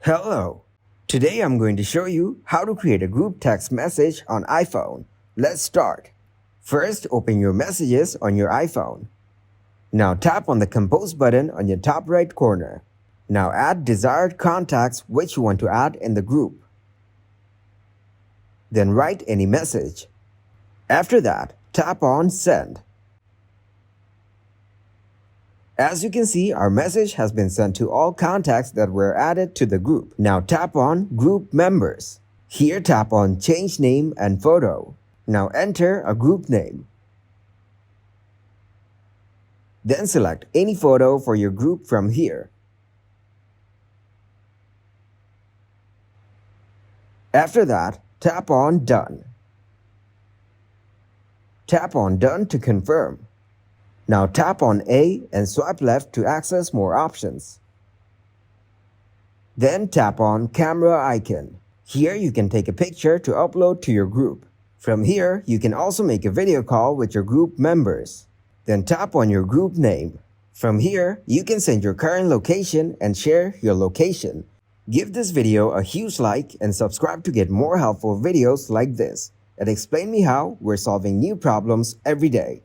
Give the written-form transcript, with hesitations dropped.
Hello. Today I'm going to show you how to create a group text message on iPhone. Let's start. First, open your messages on your iPhone. Now tap on the Compose button on your top right corner. Now add desired contacts which you want to add in the group. Then write any message. After that, tap on Send. As you can see, our message has been sent to all contacts that were added to the group. Now tap on Group Members. Here tap on Change Name and Photo. Now enter a group name. Then select any photo for your group from here. After that, tap on Done. Tap on Done to confirm. Now tap on A and swipe left to access more options. Then tap on Camera icon. Here you can take a picture to upload to your group. From here, you can also make a video call with your group members. Then tap on your group name. From here, you can send your current location and share your location. Give this video a huge like and subscribe to get more helpful videos like this. At Explain Me How, we're solving new problems every day.